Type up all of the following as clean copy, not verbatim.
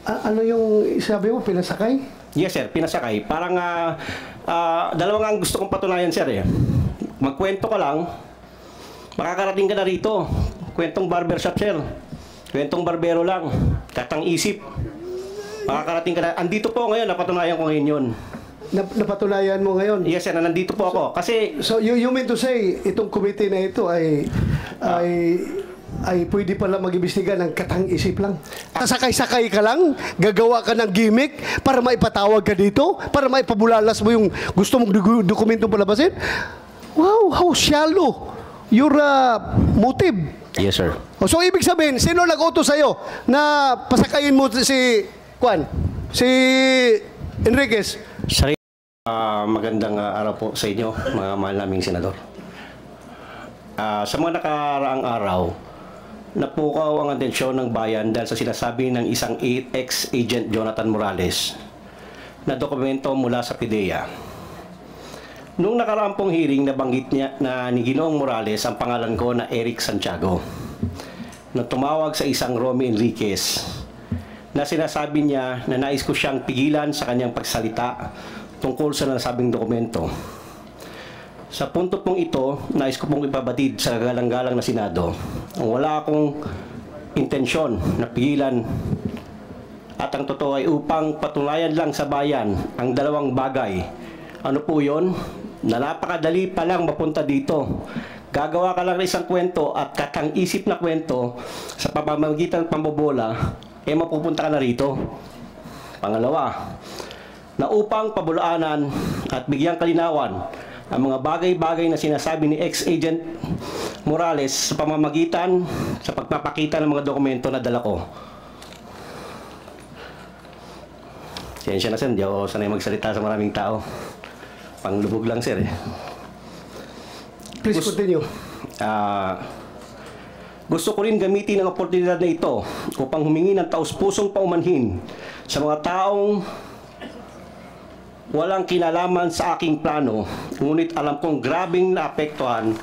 Ano yung sabi mo, pinasakay? Yes, sir. Pinasakay. Parang dalawa nga ang gusto kong patunayan, sir. Magkwento ka lang, makakarating ka na rito. Kwentong barbershop, sir. Kwentong barbero lang. Katang isip. Makakarating ka na. Andito po ngayon, napatunayan ko ngayon yun. Napatunayan mo ngayon? Yes, sir. Nandito po ako. Kasi... So, you mean to say, itong committee na ito ay pwede pala mag-imbestiga ng katang isip lang? Sasakay-sakay ka lang? Gagawa ka ng gimmick para maipatawag ka dito? Para maipabulalas mo yung gusto mong dokumentong palabasin? Wow, how shallow your motive. Yes, sir. So, ibig sabihin, sino nag-utos sa'yo na pasakayin mo si Enriquez? Magandang araw po sa inyo, mga mahal naming senador. Sa mga nakaraang araw, napukaw ang atensyon ng bayan dahil sa sinasabi ng isang ex-agent Jonathan Morales na dokumento mula sa PIDEA. Noong nakaraang pong hearing, nabanggit niya na ni Ginoong Morales ang pangalan ko na Eric Santiago na tumawag sa isang Romy Enriquez na sinasabi niya na nais ko siyang pigilan sa kanyang pagsalita tungkol sa nasabing dokumento. Sa punto pong ito, nais ko pong ipabatid sa kagalang-galang na Senado ang wala akong intensyon na pigilan at ang totoo ay upang patunayan lang sa bayan ang dalawang bagay. Ano po yun? Na napakadali pa lang mapunta dito. Gagawa ka lang ng isang kwento at katang-isip na kwento sa pamamagitan ng pambobola, mapupunta ka na rito. Pangalawa, na upang pabulaanan at bigyang kalinawan ang mga bagay-bagay na sinasabi ni ex-agent Morales sa pamamagitan sa pagpapakita ng mga dokumento na dala ko. Siyensya na, sir. Hindi ako sanay magsalita sa maraming tao. Panglubog lang, sir. Please continue. Gusto ko rin gamitin ang oportunidad na ito upang humingi ng taus-pusong paumanhin sa mga taong walang kinalaman sa aking plano, ngunit alam kong grabing naapektuhan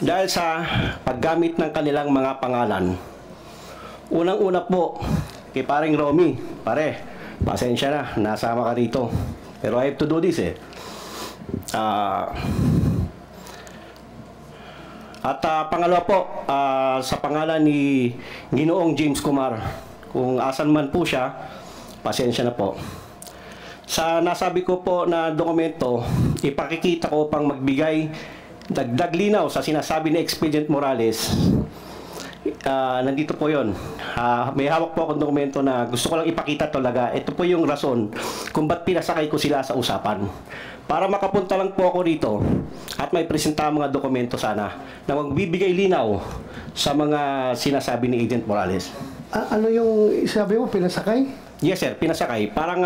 dahil sa paggamit ng kanilang mga pangalan. Unang-una po, kay paring Romy, pare, pasensya na, nasama ka rito. Pero I have to do this pangalawa po, sa pangalan ni Ginoong James Kumar, kung asan man po siya, pasensya na po. Sa nasabi ko po na dokumento, ipakikita ko pang magbigay dagdag linaw sa sinasabi ni ex-agent Morales. Nandito po yon. May hawak po akong dokumento na gusto ko lang ipakita talaga. Ito po yung rason kung ba't pinasakay ko sila sa usapan. Para makapunta lang po ako rito at may presenta mga dokumento sana na magbibigay linaw sa mga sinasabi ni Agent Morales. Ano yung sabi mo, pinasakay? Yes, sir. Pinasakay. Parang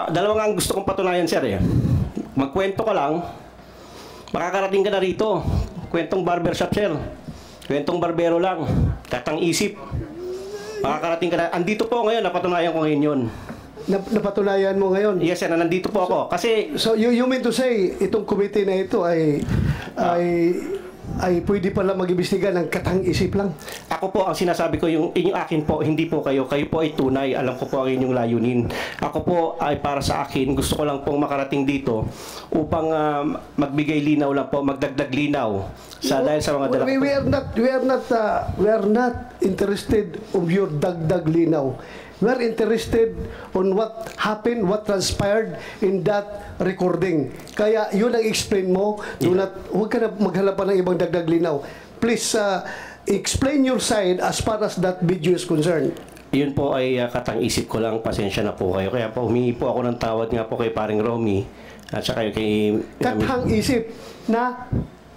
dalawa nga ang gusto kong patunayan, sir. Magkwento ka lang, makakarating ka na rito. Kwentong barbershop, sir. Kwentong barbero lang. Katang isip. Makakarating ka na. Andito po ngayon, napatunayan ko ngayon yun. Napatunayan mo ngayon? Yes, sir. Nandito po ako. Kasi... So, you mean to say, itong committee na ito ay pwede pala mag-imbestiga ng katang isip lang? Ako po, ang sinasabi ko, yung akin po, hindi po kayo. Kayo po ay tunay. Alam ko po ang inyong layunin. Ako po ay para sa akin. Gusto ko lang pong makarating dito upang magbigay linaw lang po, magdagdag linaw dahil sa mga dala. We are not interested of your dagdag linaw. We are interested on what happened, what transpired in that recording. Kaya yun ang explain mo. Huwag ka na maghanap pa ng ibang dagdag linaw. Please explain your side as far as that video is concerned. Yun po ay katang isip ko lang. Pasensya na po kayo. Kaya po humingi po ako ng tawad nga po kay paring Romy at saka kay... Katang isip na...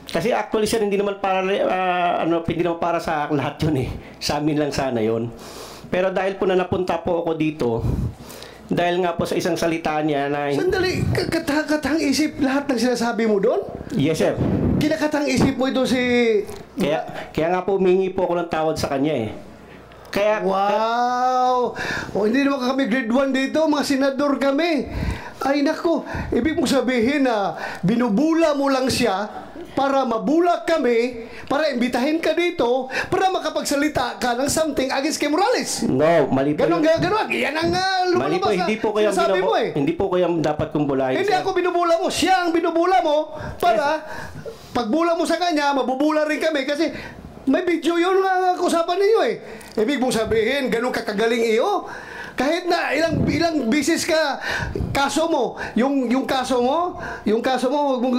Kasi actually sir, hindi naman para sa lahat yun eh. Sa amin lang sana yun. Pero dahil po na napunta po ako dito, dahil nga po sa isang salita niya na... Sandali, katang isip lahat ng sinasabi mo doon? Yes, sir. Kinakatang isip mo ito si... Kaya nga po humingi po ako ng tawad sa kanya eh. Kaya... Wow! Hindi naman kami grade 1 dito, mga senador kami. Ay nako, ibig mong sabihin na binubula mo lang siya para mabula kami, para imbitahin ka dito, para makapagsalita ka ng something against kay Morales. No, mali po. Ganon. Yan ang Mali po, lumalabas hindi po kayo sinasabi mo eh. hindi po kayo dapat kong bulahin. Hindi sir. ako binubula mo, siya ang binubula mo para pagbula mo sa kanya, mabubula rin kami kasi may video yun nga usapan ninyo eh. Ibig mong sabihin, ganun kakagaling iyo. Kahit na ilang bisis ka kaso mo, yung kaso mo, wag mong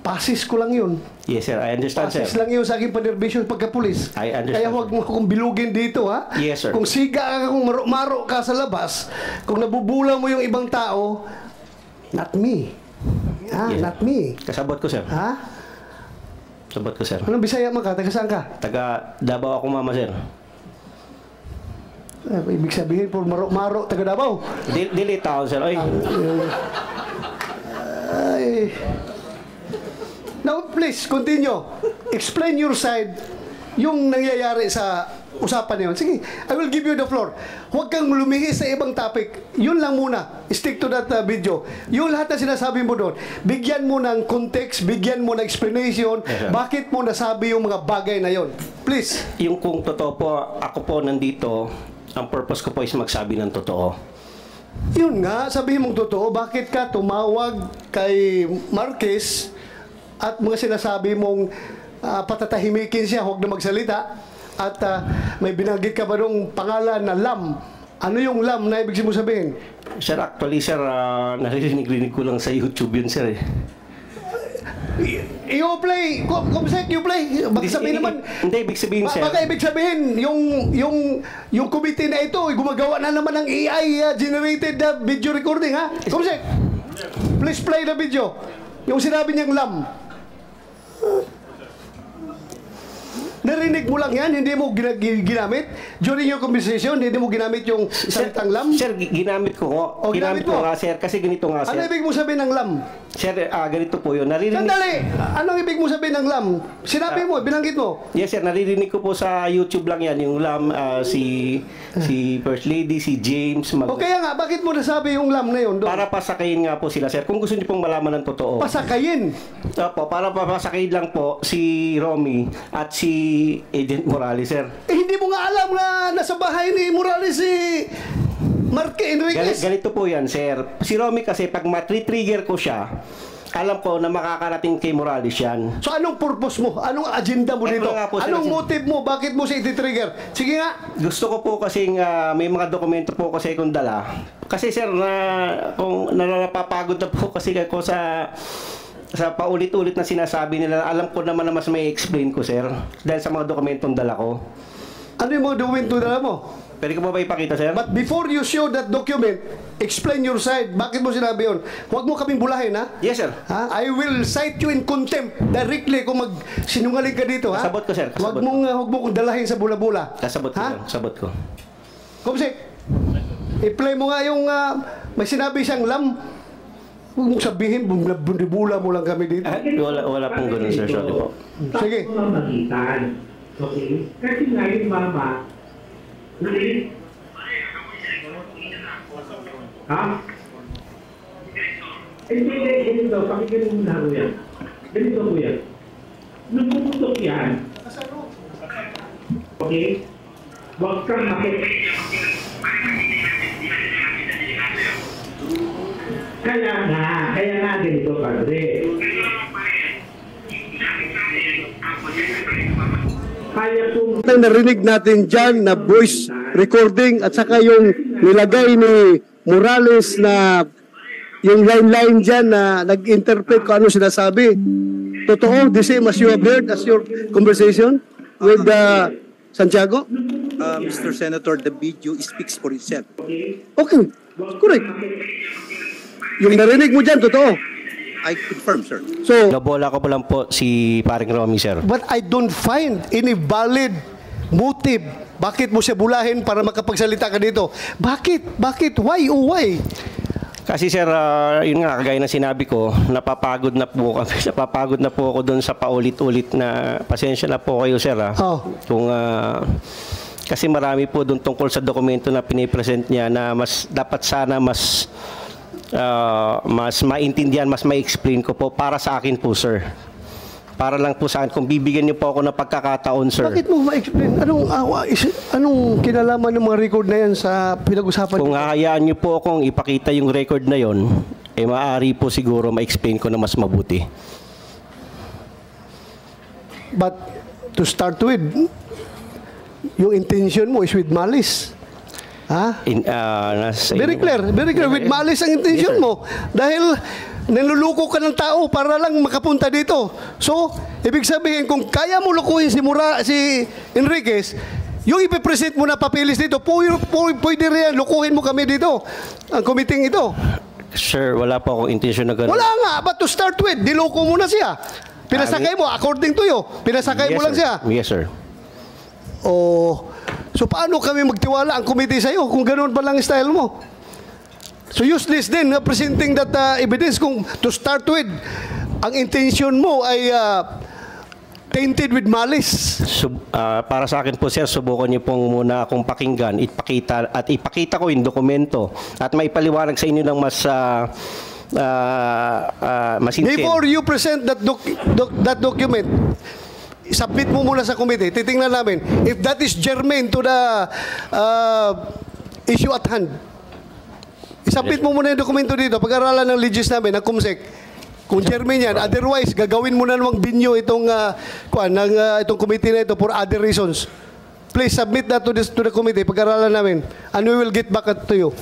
pasis ko lang yun. Yes, sir. I understand, Pasis sir. lang yun sa aking panerbisyon pagka-pulis. I understand, Kaya huwag mo akong bilugin dito, ha? Yes, sir. Kung siga ka, kung maro ka sa labas, kung nabubula mo yung ibang tao, not me. Yes. Not me. Kasabot ko, sir. Ha? Sabot ko, sir. Anong Bisaya man ka? Taga saan ka? Taga Davao ako, mama, sir. Ibig sabihin, por maro, taga Davao. Dili tao, sir. Ay, Ay. Now, please, continue. Explain your side, yung nangyayari sa usapan na yun. Sige, I will give you the floor. Huwag kang lumihis sa ibang topic. Yun lang muna. Stick to that video. Yung lahat na sinasabi mo doon, bigyan mo ng context, bigyan mo ng explanation, Yes, sir. bakit mo nasabi yung mga bagay na yon. Please. yung kung totoo po, ako po nandito, ang purpose ko po is magsabi ng totoo. Yun nga, sabihin mong totoo, bakit ka tumawag kay Marquez at mga sinasabi mong patatahimikin siya, huwag na magsalita, at may binanggit ka ba nung pangalan na Lam? Ano yung Lam na ibig mo sabihin? Sir, actually, sir, naririnig-rinig ko lang sa YouTube yun, sir. You play, kumsek, you play. Baka sabihin naman, Hindi, ibig sabihin, sir. baka ibig sabihin, yung committee na ito, gumagawa na naman ng AI generated video recording, ha? Kumsek, please play the video. Yung sinabi niyang Lam. Narinig mo lang yan, hindi mo ginamit during your conversation, hindi mo ginamit yung salitang Lam. Sir, ginamit ko ko. O, ginamit ko mo? nga, sir. Kasi ganito nga, Ano sir. ibig mo sabihin ng Lam? Sir, ganito po yun. Naririnig... Sandali! Anong ibig mo sabihin ng Lam? Sinabi mo, binanggit mo. Yes, sir. Naririnig ko po sa YouTube lang yan. Yung Lam, si First Lady, si James. O kaya nga, bakit mo nasabi yung Lam na yun doon? Para pasakayin nga po sila, sir. Kung gusto niyo pong malaman ng totoo. Pasakayin. Opo, para papasakayin lang po si Romy at si Agent Morales, sir. Eh, hindi mo nga alam na nasa bahay ni Morales si Marque Enriquez. Ganito po yan, sir. Si Romy kasi, pag matri-trigger ko siya, alam ko na makakarating kay Morales yan. So anong purpose mo? Anong agenda mo Eto dito? nga po, sir, Anong kasi- motive mo? Bakit mo siya iti-trigger? Sige nga. Gusto ko po kasi may mga dokumento po kasi kung dala. Kasi sir, kung napapagod na po kasi ako sa paulit-ulit na sinasabi nila, alam ko naman na mas may explain ko, sir. Dahil sa mga dokumentong dala ko. Ano yung mga dokumento na mo? Pwede ko ba ipakita, sir? But before you show that document, explain your side. Bakit mo sinabi yun? Huwag mo kaming bulahin, ha? Yes, sir. Ha? I will cite you in contempt directly kung magsinungaling ka dito, ha? Kasabot ko, sir. Kasabot Huwag mo kong dalahin sa bula-bula. Kasabot ko, Ha? sir. Kasabot ko. Kumsik, i-play mo nga yung may sinabi siyang Lam. Huwag mong sabihin, bula mo lang kami dito. Wala pong ganun, sir. Sorry po. Sige. Magitan. Okay? Kasi nga yung mama, ha? Hindi, ganito, pakinggan mo muna ko yan. Ganito ko yan. Nung pumutok yan, okay? Huwag kang Kaya nga ganito, padre. Kaya kung Ang narinig natin dyan na voice recording at saka yung nilagay ni Morales na yung line-line dyan na nag-interpret kung ano sinasabi. Totoo, the same as you have heard as your conversation with Santiago? Mr. Senator, the video speaks for itself. Okay, correct. Yung narinig mo dyan, totoo. I confirm, sir. So, Nabola ko po lang po si paring Romy, sir. but I don't find any valid motive. Bakit mo siya bulahin para makapagsalita ka dito? Bakit? Bakit? Why? Oh, why? Kasi sir, yun nga, kagaya na sinabi ko, napapagod na po kami. Napapagod na po ako doon sa paulit-ulit na pasensya na po kayo, sir. Oh. Kung Kasi marami po doon tungkol sa dokumento na pinipresent niya na mas dapat sana mas maintindihan, mas ma-explain ko po para sa akin po, sir. Para lang po sa akin, kung bibigyan niyo po ako ng pagkakataon, sir. Bakit mo ma-explain? Anong kinalaman ng mga record na yan sa pinag-usapan? Kung hahayaan niyo po akong ipakita yung record na yon, maaari po siguro ma-explain ko na mas mabuti. But to start with, yung intention mo is with malice. Ha? Very clear, with malice ang intention mo. Dahil niluluko ka ng tao para lang makapunta dito. So, ibig sabihin, kung kaya mo lukuhin si Enriquez, yung ipipresent mo na papilis dito, pwede rin, lukuhin mo kami dito, ang committee ito. Sir, wala po akong intention na gano'n. Wala nga, but to start with, diloko mo na siya. Pinasakay mo, according to you, pinasakay mo lang siya. Yes, sir. Oh, so paano kami magtiwala ang committee sa'yo kung ganoon pa lang style mo? So useless din presenting that evidence kung to start with, ang intention mo ay tainted with malice. Para sa akin po, sir, subukan niyo pong muna akong pakinggan, ipakita ko yung dokumento at maipaliwanag sa inyo ng mas intense. Before you present that document, submit mo muna sa committee. Titingnan namin if that is germane to the issue at hand. Isubmit mo muna yung dokumento dito. Pag-aralan ng legis namin, ng COMSEC. Kung germane yan, otherwise, gagawin mo na namang binyo itong committee na ito for other reasons. Please submit that to the committee. Pag-aralan namin. And we will get back to you.